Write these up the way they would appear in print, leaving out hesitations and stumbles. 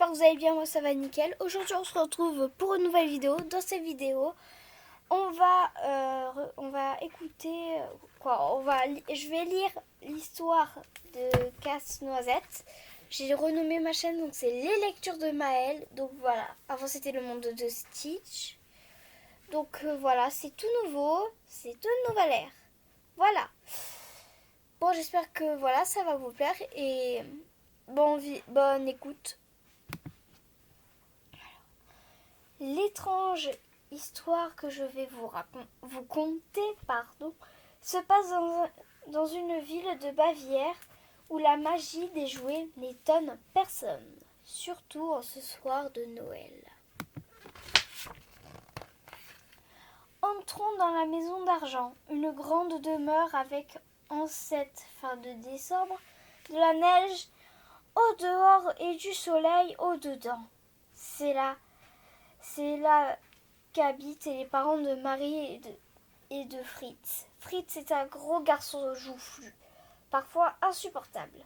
j'espère que vous allez bien, moi ça va nickel. Aujourd'hui on se retrouve pour une nouvelle vidéo. Dans cette vidéo, on va écouter je vais lire l'histoire de Casse-Noisette. J'ai renommé ma chaîne, donc c'est les lectures de Maëlle. Donc voilà, avant c'était le monde de Stitch. Donc voilà, c'est tout nouveau, c'est une nouvelle ère. Voilà. Bon, j'espère que voilà, ça va vous plaire et bonne écoute. L'étrange histoire que je vais vous conter se passe dans une ville de Bavière où la magie des jouets n'étonne personne, surtout en ce soir de Noël. Entrons dans la maison d'argent, une grande demeure avec en cette fin de décembre de la neige au dehors et du soleil au dedans. C'est là qu'habitent les parents de Marie et de Fritz. Fritz est un gros garçon joufflu, parfois insupportable,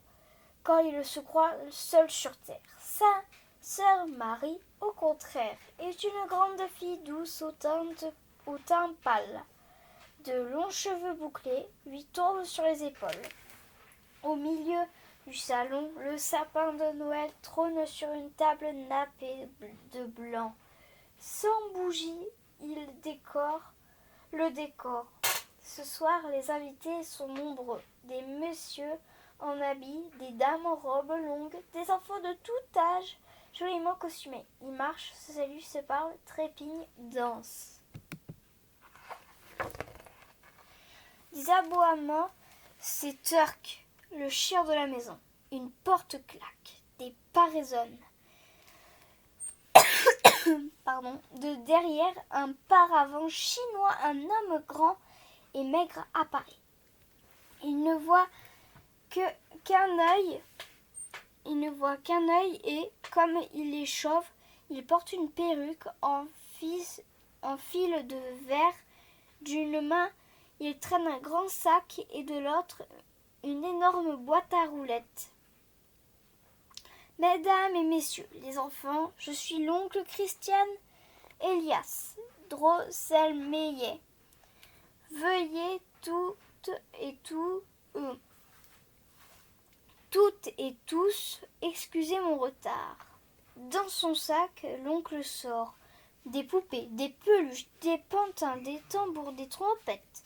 quand il se croit seul sur terre. Sa sœur Marie, au contraire, est une grande fille douce au teint pâle. De longs cheveux bouclés lui tombent sur les épaules. Au milieu du salon, le sapin de Noël trône sur une table nappée de blanc. Sans bougie, il décore le décor. Ce soir, les invités sont nombreux. Des messieurs en habits, des dames en robes longues, des enfants de tout âge, joliment costumés. Ils marchent, se saluent, se parlent, trépignent, dansent. Des aboiements, c'est Turk, le chien de la maison. Une porte claque, des pas résonnent. De derrière un paravent chinois, un homme grand et maigre apparaît. Il ne voit qu'un œil et, comme il est chauve, il porte une perruque en fil de verre. D'une main, il traîne un grand sac et de l'autre, une énorme boîte à roulettes. Mesdames et messieurs, les enfants, je suis l'oncle Christian Elias Drosselmeyer. Veuillez toutes et tous excuser mon retard. Dans son sac, l'oncle sort des poupées, des peluches, des pantins, des tambours, des trompettes.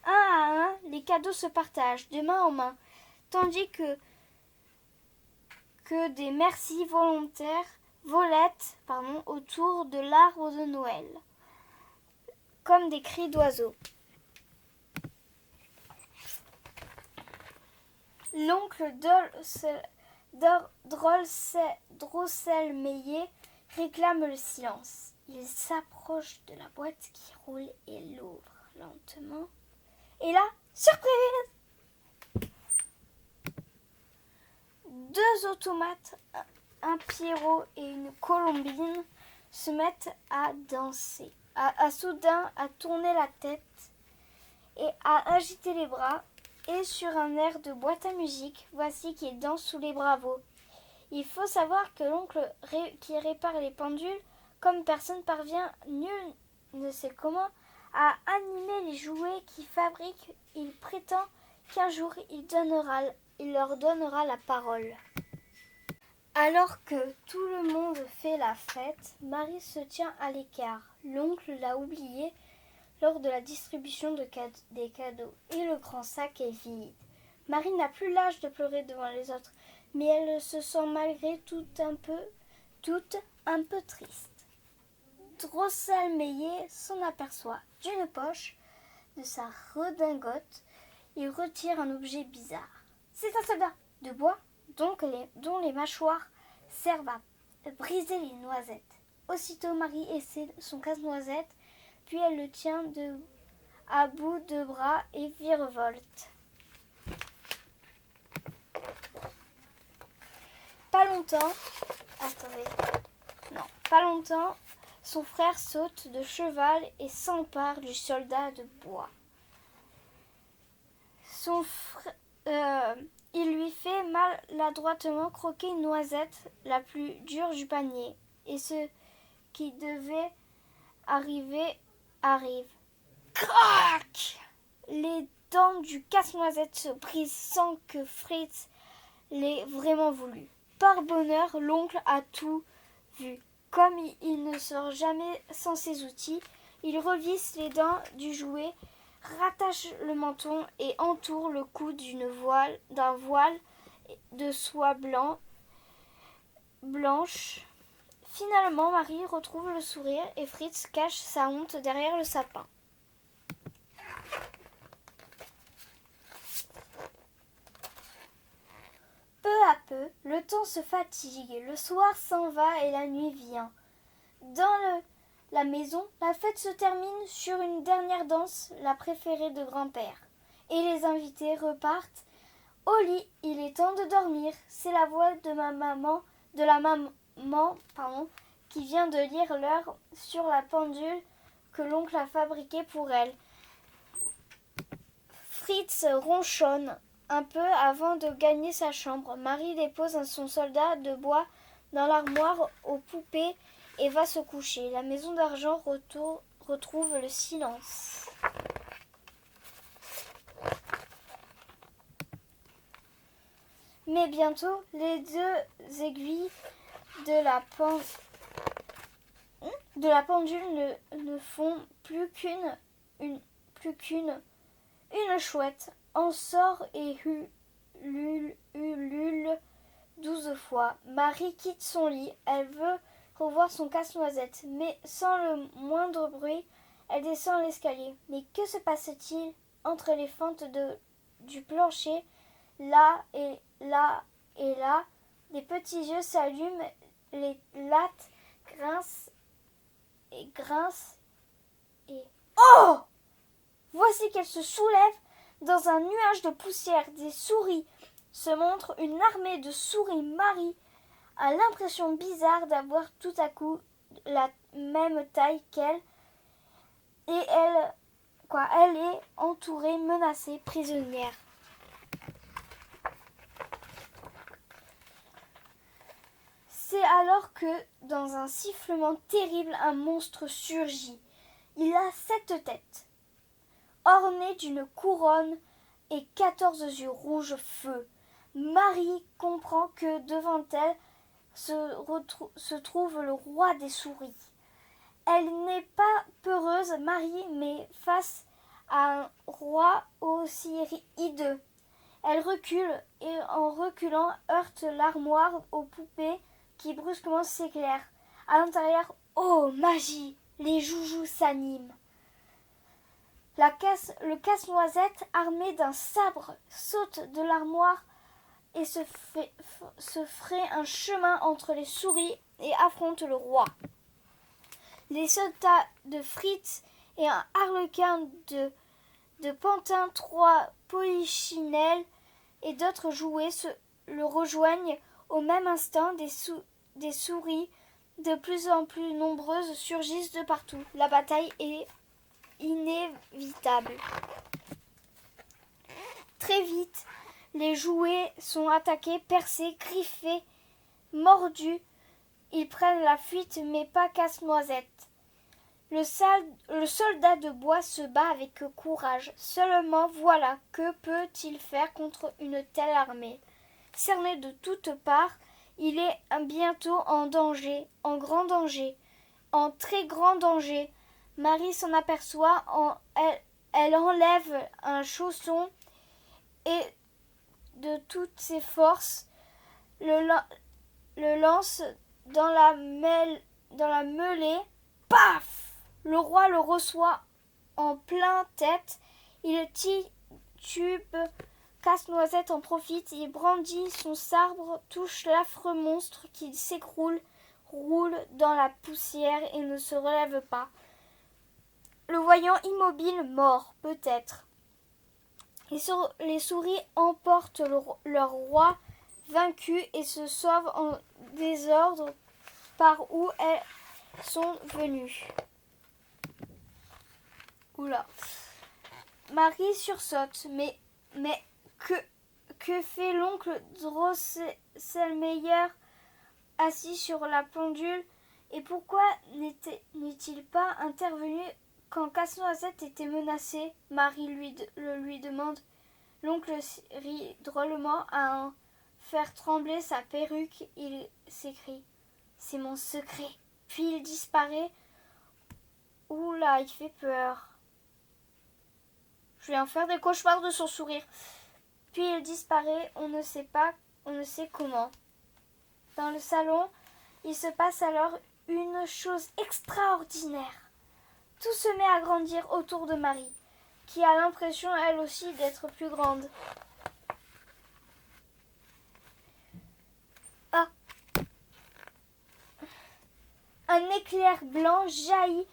Un à un, les cadeaux se partagent de main en main, tandis que des merci volontaires volettent autour de l'arbre de Noël, comme des cris d'oiseaux. L'oncle Drosselmeyer réclame le silence. Il s'approche de la boîte qui roule et l'ouvre lentement. Et là, surprise! Deux automates, un Pierrot et une Colombine se mettent à danser, à soudain à tourner la tête et à agiter les bras. Et sur un air de boîte à musique, voici qu'ils dansent sous les bravos. Il faut savoir que l'oncle qui répare les pendules, comme personne parvient, nul ne sait comment, à animer les jouets qu'il fabrique, il prétend qu'un jour il leur donnera la parole. Alors que tout le monde fait la fête, Marie se tient à l'écart. L'oncle l'a oublié lors de la distribution des cadeaux, et le grand sac est vide. Marie n'a plus l'âge de pleurer devant les autres, mais elle se sent malgré tout un peu triste. Drosselmeyer s'en aperçoit. D'une poche de sa redingote, il retire un objet bizarre. C'est un soldat de bois dont les mâchoires servent à briser les noisettes. Aussitôt, Marie essaie son casse-noisette, puis elle le tient à bout de bras et virevolte. Pas longtemps, son frère saute de cheval et s'empare du soldat de bois. il lui fait maladroitement croquer une noisette, la plus dure du panier. Et ce qui devait arriver arrive. Crac! Les dents du casse-noisette se brisent sans que Fritz l'ait vraiment voulu. Par bonheur, l'oncle a tout vu. Comme il ne sort jamais sans ses outils, il revisse les dents du jouet, rattache le menton et entoure le cou d'un voile de soie blanche. Finalement, Marie retrouve le sourire et Fritz cache sa honte derrière le sapin. Peu à peu, le temps se fatigue, le soir s'en va et la nuit vient. Dans la maison, la fête se termine sur une dernière danse, la préférée de grand-père. Et les invités repartent au lit. Il est temps de dormir. C'est la voix de la maman, qui vient de lire l'heure sur la pendule que l'oncle a fabriquée pour elle. Fritz ronchonne un peu avant de gagner sa chambre. Marie dépose son soldat de bois dans l'armoire aux poupées et va se coucher. La maison d'argent retrouve le silence. Mais bientôt, les deux aiguilles de la pendule ne font plus qu'une chouette en sort et ulule 12 fois. Marie quitte son lit. Elle veut revoir son casse-noisette, mais sans le moindre bruit, elle descend l'escalier. Mais que se passe-t-il entre les fentes du plancher? Là et là et là, des petits yeux s'allument, les lattes grincent et... Oh! Voici qu'elle se soulève dans un nuage de poussière. Des souris se montrent, une armée de souris. Marie a l'impression bizarre d'avoir tout à coup la même taille qu'elle. Et elle est entourée, menacée, prisonnière. C'est alors que, dans un sifflement terrible, un monstre surgit. Il a 7 têtes, ornées d'une couronne et 14 yeux rouges feu. Marie comprend que devant elle se trouve le roi des souris. Elle n'est pas peureuse, Marie, mais face à un roi aussi hideux. Elle recule et, en reculant, heurte l'armoire aux poupées qui brusquement s'éclairent. À l'intérieur, oh magie, les joujoux s'animent. Le casse-noisette, armé d'un sabre, saute de l'armoire et se ferait un chemin entre les souris et affronte le roi. Les soldats de Fritz et un harlequin de Pantin, 3 polichinelles et d'autres jouets le rejoignent au même instant. Des souris de plus en plus nombreuses surgissent de partout. La bataille est inévitable. Très vite, les jouets sont attaqués, percés, griffés, mordus. Ils prennent la fuite, mais pas Casse-Noisette. Le soldat de bois se bat avec courage. Seulement, voilà, que peut-il faire contre une telle armée? Cerné de toutes parts, il est bientôt en danger, en grand danger, en très grand danger. Marie s'en aperçoit, elle enlève un chausson et de toutes ses forces le lance dans la mêlée. Paf! Le roi le reçoit en plein tête. Il titube. Casse-Noisette en profite. Il brandit son sabre, touche l'affreux monstre qui s'écroule, roule dans la poussière et ne se relève pas. Le voyant immobile, mort, peut-être. Les souris emportent leur roi vaincu et se sauvent en désordre par où elles sont venues. Oula. Marie sursaute, mais Que fait l'oncle Drosselmeyer assis sur la pendule, et pourquoi n'est-il pas intervenu quand Casse-Noisette était menacé? Marie lui demande. L'oncle rit drôlement à en faire trembler sa perruque. Il s'écrie: c'est mon secret. Puis il disparaît. Oula, il fait peur. Je vais en faire des cauchemars de son sourire. Puis il disparaît, on ne sait comment. Dans le salon, il se passe alors une chose extraordinaire. Tout se met à grandir autour de Marie, qui a l'impression elle aussi d'être plus grande. Ah! Un éclair blanc jaillit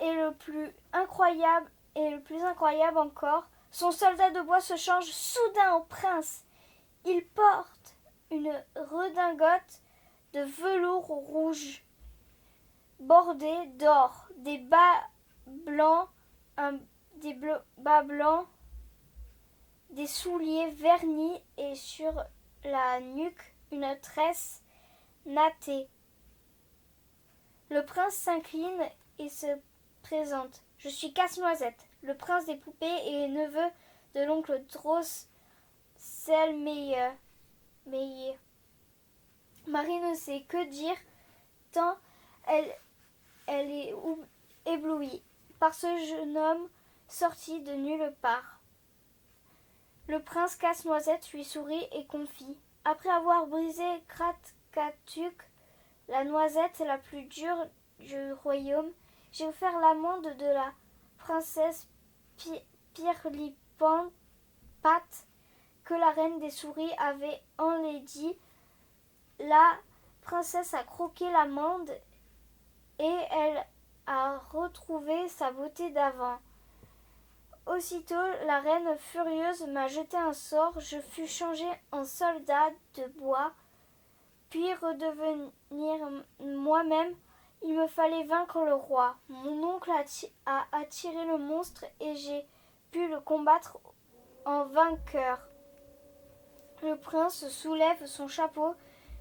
et le plus incroyable encore, son soldat de bois se change soudain en prince. Il porte une redingote de velours rouge bordée d'or, des bas blancs, des souliers vernis et sur la nuque une tresse nattée. Le prince s'incline et se présente. Je suis Casse-Noisette, le prince des poupées et neveu de l'oncle Drosselmeyer. Marie ne sait que dire tant elle est éblouie par ce jeune homme sorti de nulle part. Le prince Casse-Noisette lui sourit et confie. Après avoir brisé Krakatuk, la noisette la plus dure du royaume, j'ai offert l'amande de la princesse Pirlipat que la reine des souris avait enlaidie. La princesse a croqué l'amande et elle a retrouvé sa beauté d'avant. Aussitôt, la reine furieuse m'a jeté un sort. Je fus changé en soldat de bois, puis redevenir moi-même. Il me fallait vaincre le roi. Mon oncle a attiré le monstre et j'ai pu le combattre en vainqueur. Le prince soulève son chapeau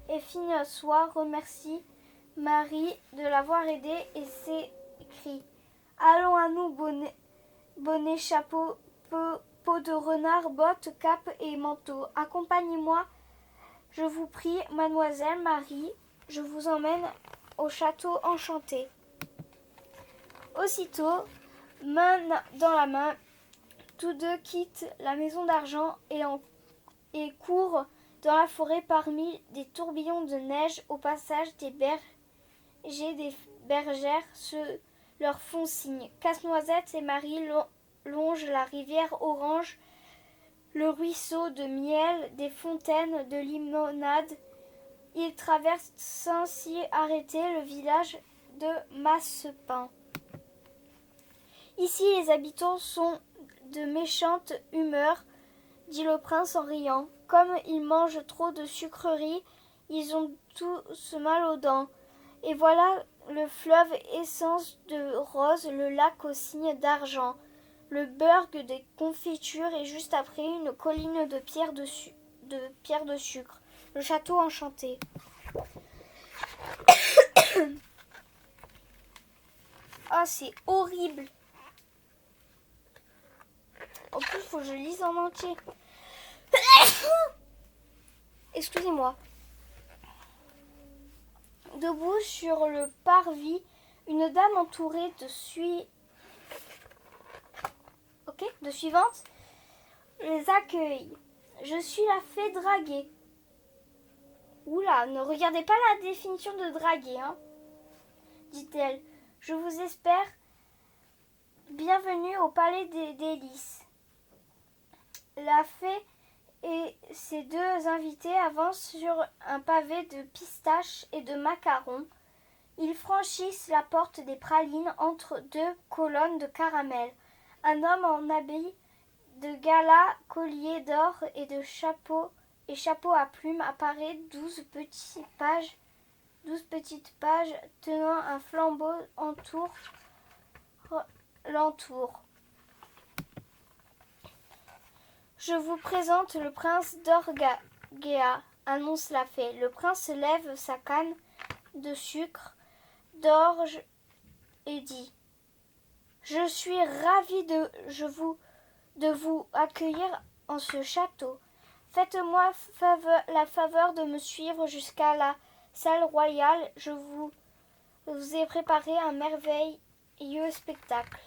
et Finassoir remercie Marie de l'avoir aidé et s'écrie: allons à nous, bonnet, chapeau, peau de renard, bottes, cape et manteau. Accompagnez-moi, je vous prie, mademoiselle Marie, je vous emmène au château enchanté. Aussitôt, main dans la main, tous deux quittent la maison d'argent et courent dans la forêt parmi des tourbillons de neige. Au passage, des bergères leur font signe. Casse-Noisette et Marie longent la rivière Orange, le ruisseau de miel, des fontaines de limonade. Ils traversent sans s'y arrêter le village de Massepin. Ici, les habitants sont de méchante humeur, dit le prince en riant. Comme ils mangent trop de sucreries, ils ont tous mal aux dents. Et voilà le fleuve essence de rose, le lac au signe d'argent. Le burg des confitures est juste après une colline de pierre de sucre. Le château enchanté. Ah, c'est horrible. En plus, il faut que je lise en entier. Excusez-moi. Debout sur le parvis, une dame entourée de suivantes les accueille. Je suis la fée draguée. Oula, ne regardez pas la définition de draguer, hein, dit-elle. Je vous espère. Bienvenue au palais des délices. La fée et ses deux invités avancent sur un pavé de pistaches et de macarons. Ils franchissent la porte des pralines entre deux colonnes de caramel. Un homme en habit de gala, collier d'or et de chapeau à plumes apparaît, 12 petites pages tenant un flambeau l'entourent. Je vous présente le prince d'Orgea, annonce la fée. Le prince lève sa canne de sucre d'orge et dit: Je suis ravi de vous accueillir en ce château. Faites-moi la faveur de me suivre jusqu'à la salle royale. Je vous ai préparé un merveilleux spectacle.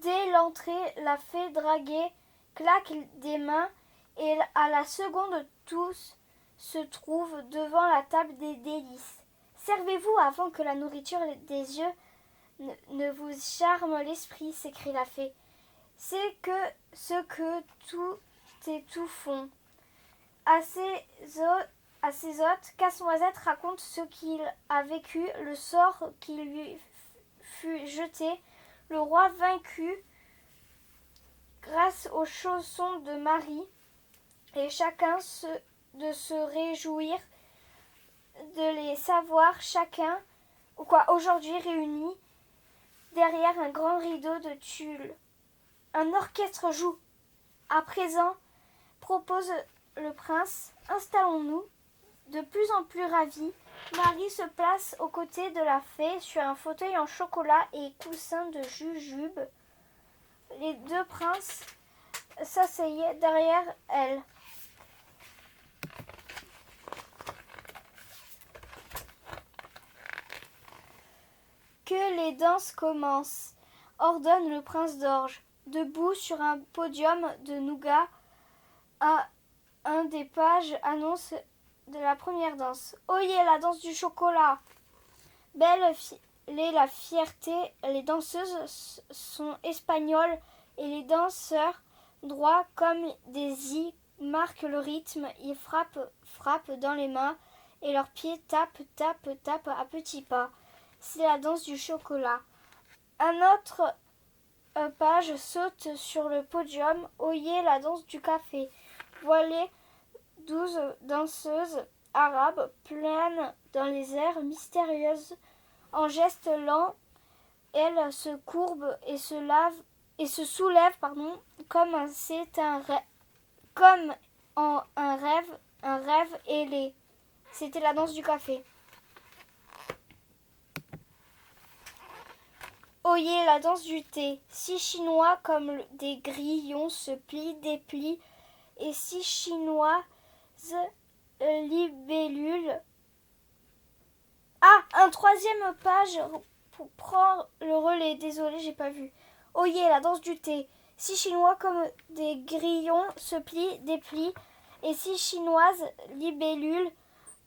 Dès l'entrée, la fée draguée claque des mains et à la seconde, tous se trouvent devant la table des délices. Servez-vous avant que la nourriture des yeux ne vous charme l'esprit, s'écrie la fée. C'est ce que tout et tout font. À ses hôtes, Casse-Noisette raconte ce qu'il a vécu, le sort qui lui fut jeté. Le roi vaincu grâce aux chaussons de Marie, et chacun de se réjouir de les savoir aujourd'hui réunis derrière un grand rideau de tulle. Un orchestre joue. À présent, propose le prince, installons-nous. De plus en plus ravis, Marie se place aux côtés de la fée sur un fauteuil en chocolat et coussin de jujube. Les deux princes s'asseyaient derrière elle. Que les danses commencent, ordonne le prince d'Orge. Debout sur un podium de nougat, un des pages annonce de la première danse. Oyez la danse du chocolat. Belle est la fierté, les danseuses sont espagnoles et les danseurs, droits comme des i, marquent le rythme. Ils frappent dans les mains et leurs pieds tapent à petits pas. C'est la danse du chocolat. Un autre page saute sur le podium. Oyez la danse du café. Voilées 12 danseuses arabes planent dans les airs mystérieuses. En gestes lents, elles se courbent et se soulèvent comme en un rêve ailé. C'était la danse du café. Oyez la danse du thé. 6 Chinois comme des grillons se plient, déplient, et 6 Chinoises libellules. Ah, un troisième page prend le relais. Désolé, j'ai pas vu. Oyez la danse du thé. 6 Chinois comme des grillons se plient, déplient, et 6 Chinoises libellules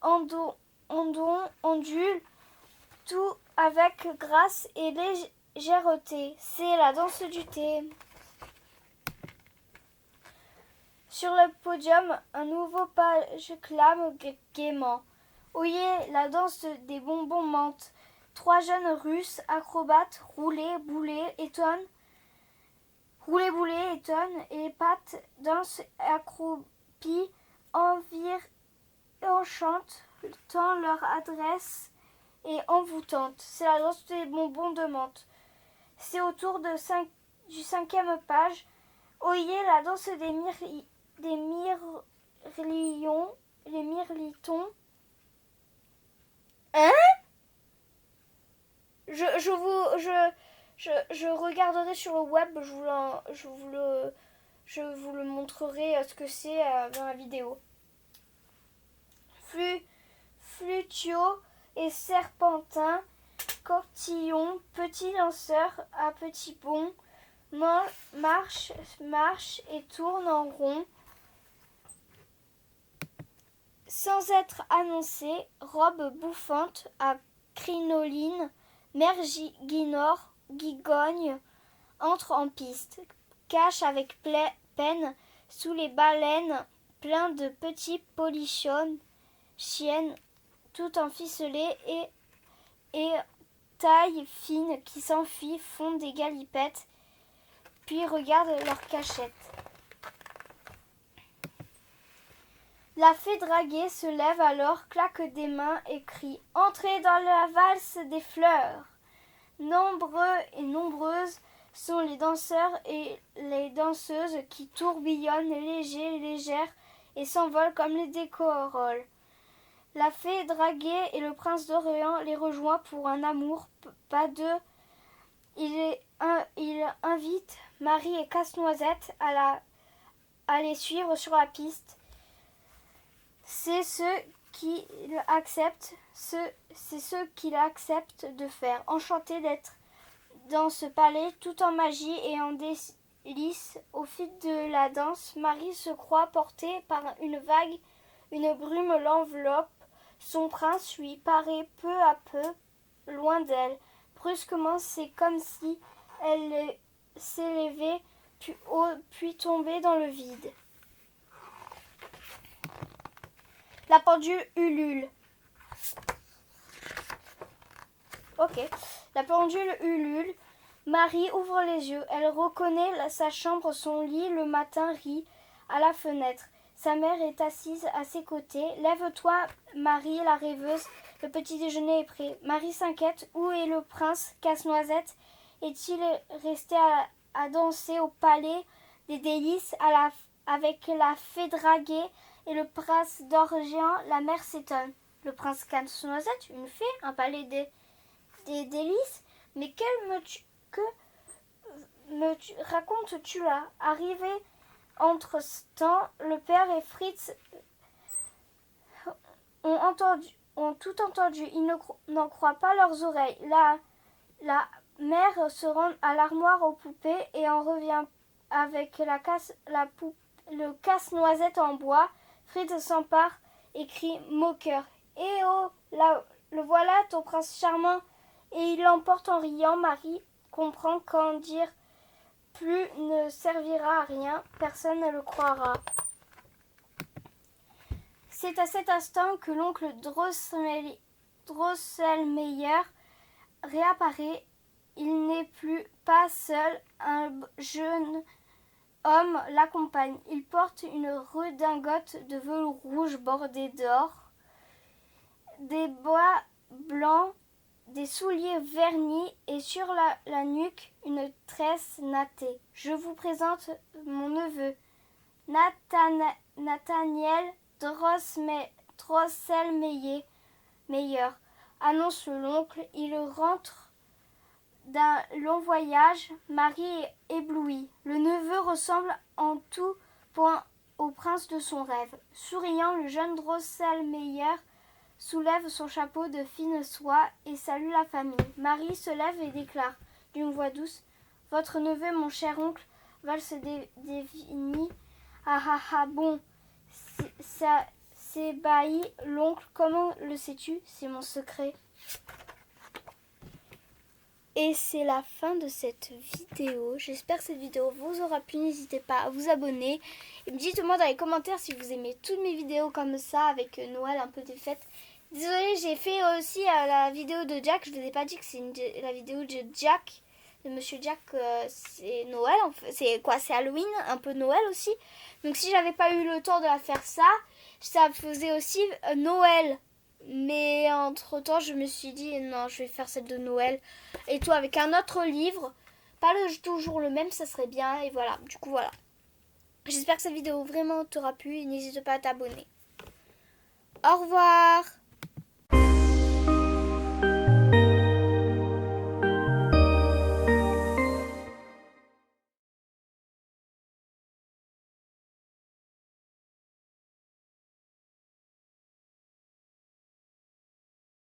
ondulent, tout avec grâce et légèreté. C'est la danse du thé. Sur le podium, un nouveau page clame gaiement. Oyez la danse des bonbons menthe. 3 jeunes Russes acrobates roulés-boulés étonnent, et les pattes dansent accroupies, enchantent tant leur adresse est envoûtante. C'est la danse des bonbons de menthe. C'est au tour du 5e page. Oyez la danse des mirlitons. Hein? Je regarderai sur le web, je vous le montrerai ce que c'est dans la vidéo. Flutio et serpentin, cortillon, petit lanceur à petits bonds, marche et tourne en rond. Sans être annoncé, robe bouffante à crinoline, mère Gigogne entre en piste, cache avec peine sous les baleines plein de petits polichons, chiennes tout enficelées et taille fine qui s'enfuient, font des galipettes, puis regardent leur cachette. La fée draguée se lève alors, claque des mains et crie « Entrez dans la valse des fleurs !» Nombreux et nombreuses sont les danseurs et les danseuses qui tourbillonnent légères et s'envolent comme les décoroles. La fée draguée et le prince d'Orient les rejoignent pour un amour pas deux. Il invite Marie et Casse-Noisette à les suivre sur la piste. C'est ce qu'il accepte de faire. Enchanté d'être dans ce palais tout en magie et en délices. Au fil de la danse, Marie se croit portée par une vague, une brume l'enveloppe. Son prince lui paraît peu à peu loin d'elle. Brusquement, c'est comme si elle s'élevait plus haut, puis tombait dans le vide. La pendule ulule. Ok. La pendule ulule. Marie ouvre les yeux. Elle reconnaît sa chambre, son lit. Le matin rit à la fenêtre. Sa mère est assise à ses côtés. Lève-toi, Marie, la rêveuse. Le petit déjeuner est prêt. Marie s'inquiète. Où est le prince Casse-Noisette? Est-il resté à danser au palais des délices avec la fée draguée et le prince d'Orient? La mère s'étonne. Le prince Casse-Noisette, une fée, un palais des délices? Mais que me racontes-tu là? Arrivé entre-temps, le père et Fritz ont tout entendu. Ils n'en croient pas leurs oreilles. La mère se rend à l'armoire aux poupées et en revient avec le casse-noisette en bois. Fritz s'empare et crie moqueur. Eh oh, le voilà, ton prince charmant. Et il l'emporte en riant. Marie comprend qu'en dire plus ne servira à rien. Personne ne le croira. C'est à cet instant que l'oncle Drosselmeyer réapparaît. Il n'est plus pas seul. Un jeune homme l'accompagne. Il porte une redingote de velours rouge bordée d'or, des bas blancs, des souliers vernis et sur la nuque une tresse nattée. Je vous présente mon neveu, Nathaniel Drosselmeyer, annonce l'oncle. Il rentre d'un long voyage. Marie est éblouie. Le neveu ressemble en tout point au prince de son rêve. Souriant, le jeune Drosselmeyer soulève son chapeau de fine soie et salue la famille. Marie se lève et déclare d'une voix douce: votre neveu, mon cher oncle, va se définir. Ah ah ah, bon, c'est bailli, l'oncle, comment le sais-tu? C'est mon secret. Et c'est la fin de cette vidéo. J'espère que cette vidéo vous aura plu. N'hésitez pas à vous abonner. Et dites-moi dans les commentaires si vous aimez toutes mes vidéos comme ça, avec Noël, un peu des fêtes. Désolée, j'ai fait aussi la vidéo de Jack. Je ne vous ai pas dit que c'est la vidéo de Jack, de Monsieur Jack. C'est Noël, en fait. C'est quoi? C'est Halloween, un peu Noël aussi. Donc si j'avais pas eu le temps de la faire ça faisait aussi Noël. Mais entre temps, je me suis dit non, je vais faire celle de Noël. Et tout avec un autre livre. Pas toujours le même, ça serait bien. Et voilà, du coup voilà. J'espère que cette vidéo vraiment t'aura plu. Et n'hésite pas à t'abonner. Au revoir.